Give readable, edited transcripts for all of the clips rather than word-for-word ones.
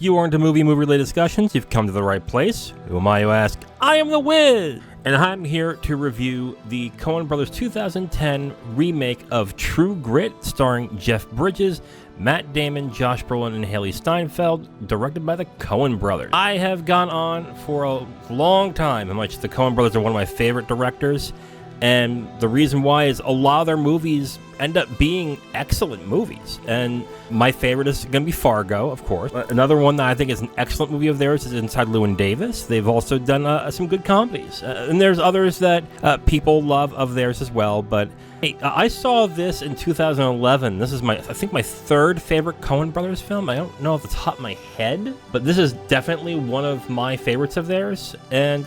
you are into movie-related discussions, you've come to the right place. Who am I, you ask? I am The Wiz! And I'm here to review the Coen Brothers 2010 remake of True Grit, starring Jeff Bridges, Matt Damon, Josh Brolin, and Hailee Steinfeld, directed by the Coen Brothers. I have gone on for a long time how much the Coen Brothers are one of my favorite directors, and the reason why is a lot of their movies end up being excellent movies. And my favorite is going to be Fargo, of course. Another one that I think is an excellent movie of theirs is Inside Llewyn Davis. They've also done some good comedies. And there's others that people love of theirs as well. But hey, I saw this in 2011. This is I think my third favorite Coen Brothers film. I don't know if it's top of my head, but this is definitely one of my favorites of theirs. And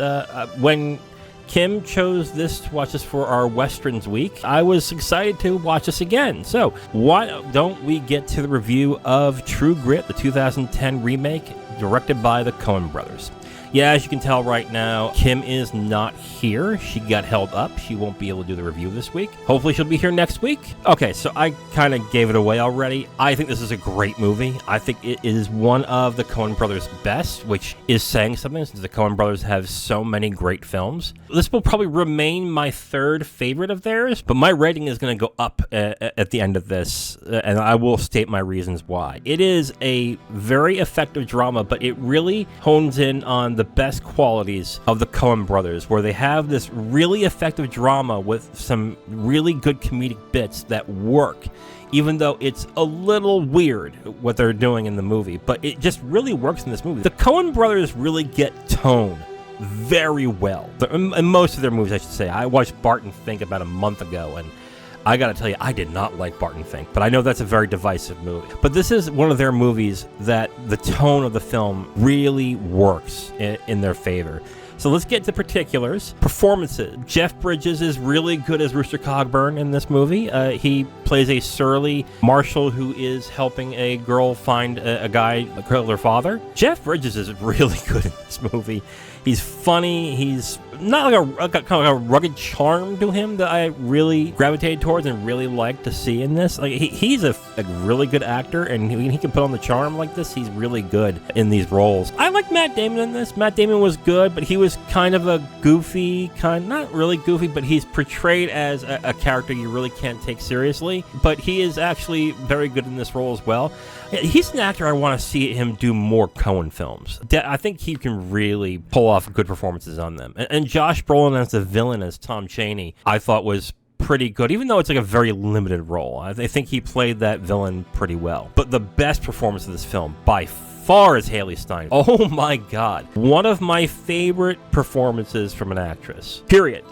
when Kim chose this to watch this for our Westerns week, I was excited to watch this again. So why don't we get to the review of True Grit, the 2010 remake, directed by the Coen Brothers. Yeah, as you can tell right now, Kim is not here. She got held up. She won't be able to do the review this week. Hopefully she'll be here next week. Okay, so I kind of gave it away already. I think this is a great movie. I think it is one of the Coen Brothers' best, which is saying something since the Coen Brothers have so many great films. This will probably remain my third favorite of theirs, but my rating is going to go up at the end of this, and I will state my reasons why. It is a very effective drama, but it really hones in on the best qualities of the Coen Brothers, where they have this really effective drama with some really good comedic bits that work, even though it's a little weird what they're doing in the movie, but it just really works in this movie. The Coen Brothers really get tone very well. In most of their movies, I should say. I watched Barton Fink about a month ago, and I gotta tell you, I did not like Barton Fink, but I know that's a very divisive movie. But this is one of their movies that the tone of the film really works in their favor. So let's get to particulars. Performances. Jeff Bridges is really good as Rooster Cogburn in this movie. He plays a surly marshal who is helping a girl find a guy kill their father. Jeff Bridges is really good in this movie. He's funny. He's not like kind of a rugged charm to him that I really gravitated towards and really like to see in this. Like he's a really good actor, and he can put on the charm like this. He's really good in these roles. I like Matt Damon in this. Matt Damon was good, but he was kind of a goofy, not really goofy, but he's portrayed as a character you really can't take seriously. But he is actually very good in this role as well. He's an actor I want to see him do more Coen films. I think he can really pull off good performances on them. And Josh Brolin as the villain, as Tom Chaney, I thought was pretty good, even though it's like a very limited role. I think he played that villain pretty well. But the best performance of this film, by far, is Hailee Steinfeld. Oh my God. One of my favorite performances from an actress. Period.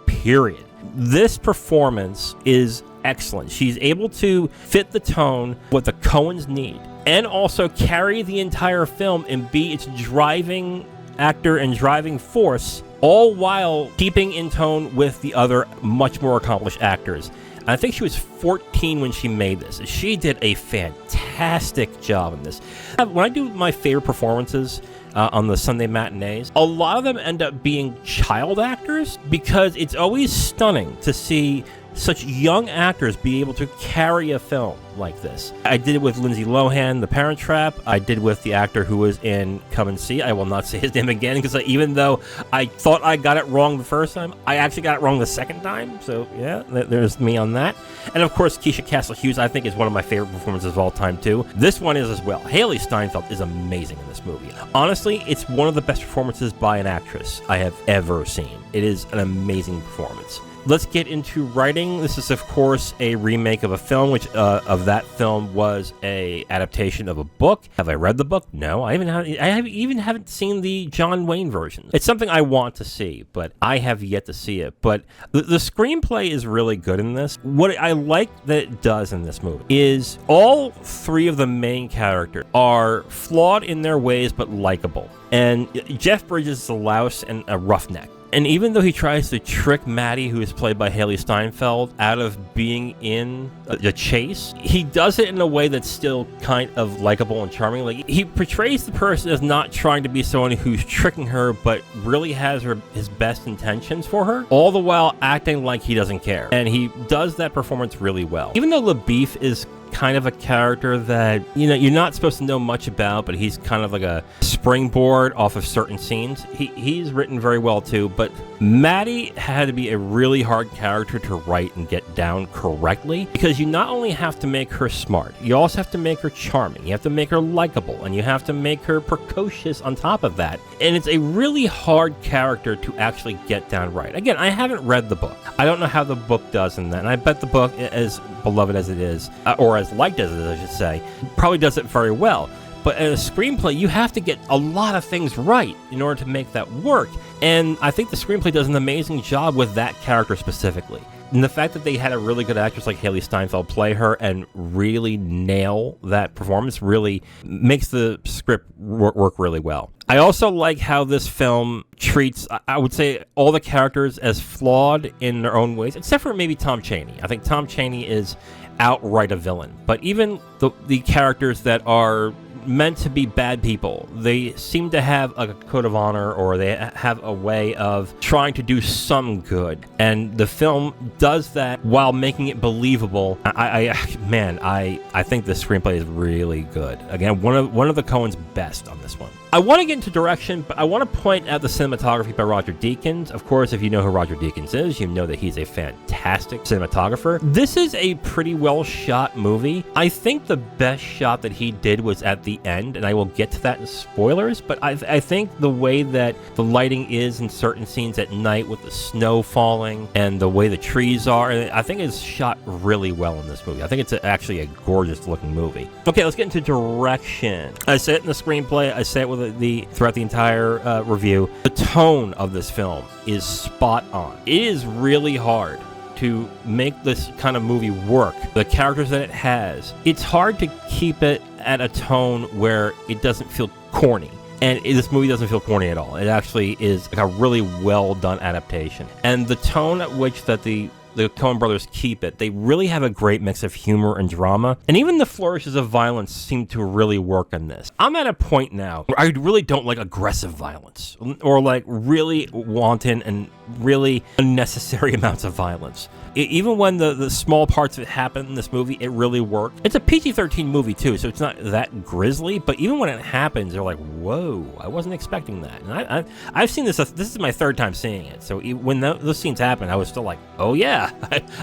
Period. This performance is excellent. She's able to fit the tone, what the Coens need, and also carry the entire film and be its driving actor and driving force, all while keeping in tone with the other much more accomplished actors. And I think she was 14 when she made this. She did a fantastic job in this. When I do my favorite performances on the Sunday matinees, a lot of them end up being child actors, because it's always stunning to see such young actors be able to carry a film like this. I did it with Lindsay Lohan, The Parent Trap. I did with the actor who was in Come and See. I will not say his name again, because even though I thought I got it wrong the first time, I actually got it wrong the second time. So yeah, there's me on that. And of course, Keisha Castle-Hughes, I think, is one of my favorite performances of all time too. This one is as well. Hailee Steinfeld is amazing in this movie. Honestly, it's one of the best performances by an actress I have ever seen. It is an amazing performance. Let's get into writing. This is, of course, a remake of a film, which of that film was a adaptation of a book. Have I read the book? No, I even haven't seen the John Wayne version. It's something I want to see, but I have yet to see it. But the screenplay is really good in this. What I like that it does in this movie is all three of the main characters are flawed in their ways, but likable. And Jeff Bridges is a louse and a roughneck. And even though he tries to trick Maddie, who is played by Hailee Steinfeld, out of being in the chase, he does it in a way that's still kind of likable and charming. Like, he portrays the person as not trying to be someone who's tricking her, but really has his best intentions for her, all the while acting like he doesn't care. And he does that performance really well. Even though the beef is kind of a character that, you're not supposed to know much about, but he's kind of like a springboard off of certain scenes. He's written very well too, but Maddie had to be a really hard character to write and get down correctly, because you not only have to make her smart, you also have to make her charming, you have to make her likable, and you have to make her precocious on top of that. And it's a really hard character to actually get down right. Again, I haven't read the book. I don't know how the book does in that, and I bet the book, as beloved as it is, or as liked as it is, I should say, probably does it very well. But in a screenplay, you have to get a lot of things right in order to make that work. And I think the screenplay does an amazing job with that character specifically. And the fact that they had a really good actress like Hailee Steinfeld play her and really nail that performance really makes the script work really well. I also like how this film treats, I would say, all the characters as flawed in their own ways, except for maybe Tom Chaney. I think Tom Chaney is outright a villain. But even the characters that are meant to be bad people, they seem to have a code of honor, or they have a way of trying to do some good, and the film does that while making it believable. I think the screenplay is really good. Again, one of the Coen's best on this one. I want to get into direction, but I want to point out the cinematography by Roger Deakins. Of course, if you know who Roger Deakins is, you know that he's a fantastic cinematographer. This is a pretty well shot movie. I think the best shot that he did was at the end, and I will get to that in spoilers, but I think the way that the lighting is in certain scenes at night with the snow falling and the way the trees are, I think it's shot really well in this movie. I think it's actually a gorgeous looking movie. Okay, let's get into direction. I say it in the screenplay, I say it with throughout the entire review. The tone of this film is spot on. It is really hard to make this kind of movie work. The characters that it has, it's hard to keep it at a tone where it doesn't feel corny. And this movie doesn't feel corny at all. It actually is like a really well done adaptation. And the tone at which that the Coen Brothers keep it, they really have a great mix of humor and drama, and even the flourishes of violence seem to really work in this. I'm at a point now where I really don't like aggressive violence, or like really wanton and really unnecessary amounts of violence. Even when the small parts of it happen in this movie, it really worked. It's a PG-13 movie too, so it's not that grisly, but even when it happens, they're like, whoa, I wasn't expecting that. And I've seen this is my third time seeing it, so when those scenes happen, I was still like, oh yeah,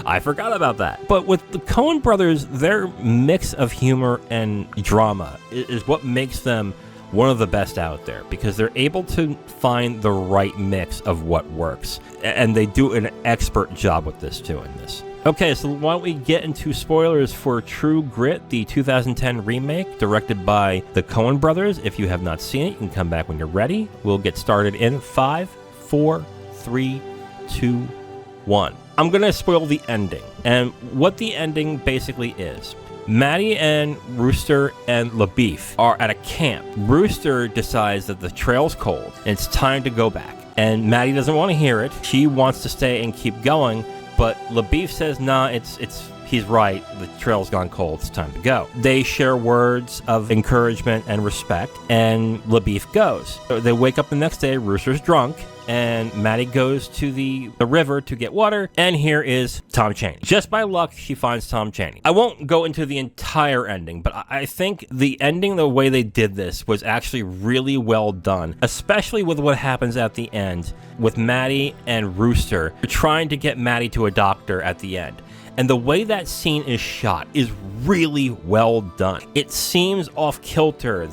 I forgot about that. But with the Coen Brothers, their mix of humor and drama is what makes them one of the best out there, because they're able to find the right mix of what works. And they do an expert job with this too in this. Okay, so why don't we get into spoilers for True Grit, the 2010 remake directed by the Coen Brothers. If you have not seen it, you can come back when you're ready. We'll get started in 5, 4, 3, 2, 1. I'm going to spoil the ending. And what the ending basically is: Maddie and Rooster and LaBeef are at a camp. Rooster decides that the trail's cold and it's time to go back. And Maddie doesn't want to hear it. She wants to stay and keep going, but LaBeef says, nah, he's right. The trail's gone cold. It's time to go. They share words of encouragement and respect, and LaBeef goes. So they wake up the next day. Rooster's drunk, and Maddie goes to the river to get water, and here is Tom Chaney. Just by luck, she finds Tom Chaney. I won't go into the entire ending, but I think the ending, the way they did this, was actually really well done, especially with what happens at the end with Maddie and Rooster trying to get Maddie to a doctor at the end. And the way that scene is shot is really well done. It seems off-kilter.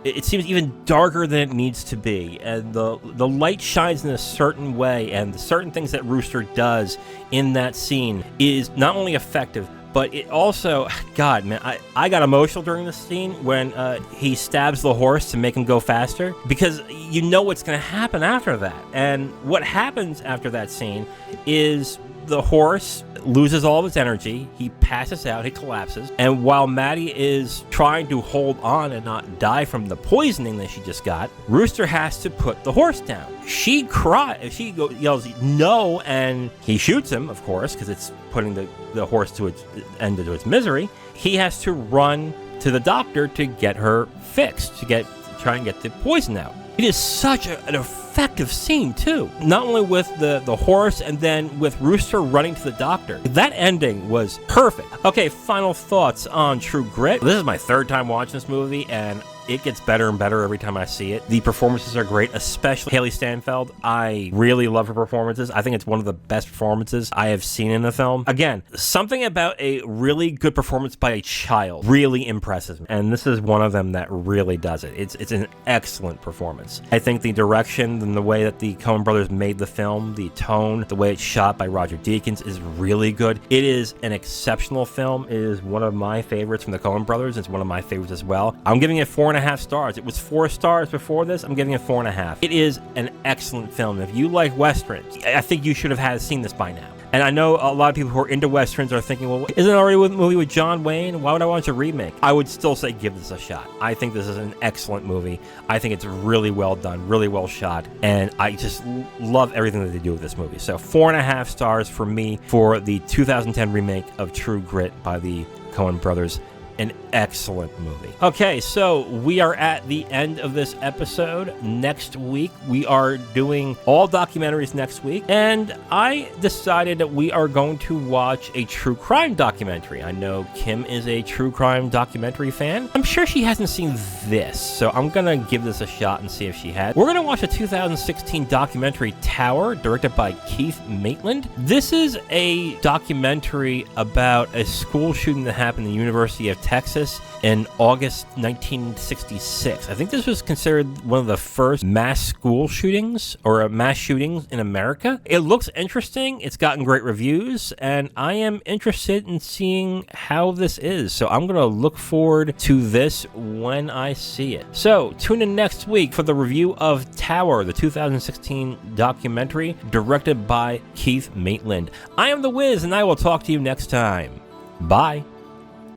It seems even darker than it needs to be, and the light shines in a certain way, and the certain things that Rooster does in that scene is not only effective, but it also, God, man, I got emotional during this scene when he stabs the horse to make him go faster, because you know what's going to happen after that. And what happens after that scene is the horse loses all of its energy, he passes out, he collapses, and while Maddie is trying to hold on and not die from the poisoning that she just got, Rooster has to put the horse down. She cries, she yells no, and he shoots him, of course, because it's putting the horse to its end to its misery. He has to run to the doctor to get her fixed, to try and get the poison out. It is such an effective scene too. Not only with the horse and then with Rooster running to the doctor. That ending was perfect. Okay, final thoughts on True Grit. This is my third time watching this movie, and it gets better and better every time I see it. The performances are great, especially Hailee Steinfeld. I really love her performances. I think it's one of the best performances I have seen in the film. Again, something about a really good performance by a child really impresses me, and this is one of them that really does it. It's an excellent performance. I think the direction and the way that the Coen Brothers made the film, the tone, the way it's shot by Roger Deakins is really good. It is an exceptional film. It is one of my favorites from the Coen Brothers. It's one of my favorites as well. I'm giving it 4.5 stars. It was 4 stars before this. I'm giving it 4.5. It is an excellent film. If you like Westerns, I think you should have seen this by now. And I know a lot of people who are into Westerns are thinking, well, isn't it already a movie with John Wayne? Why would I watch a remake? I would still say give this a shot. I think this is an excellent movie. I think it's really well done, really well shot, and I just love everything that they do with this movie. So 4.5 stars for me for the 2010 remake of True Grit by the Coen Brothers. An excellent movie. Okay, so we are at the end of this episode. Next week, we are doing all documentaries next week, and I decided that we are going to watch a true crime documentary. I know Kim is a true crime documentary fan. I'm sure she hasn't seen this, so I'm gonna give this a shot and see if she has. We're gonna watch a 2016 documentary, Tower, directed by Keith Maitland. This is a documentary about a school shooting that happened at the University of Texas in August 1966. I think this was considered one of the first mass school shootings or mass shootings in America. It looks interesting. It's gotten great reviews, and I am interested in seeing how this is. So I'm going to look forward to this when I see it. So tune in next week for the review of Tower, the 2016 documentary directed by Keith Maitland. I am The Wiz, and I will talk to you next time. Bye.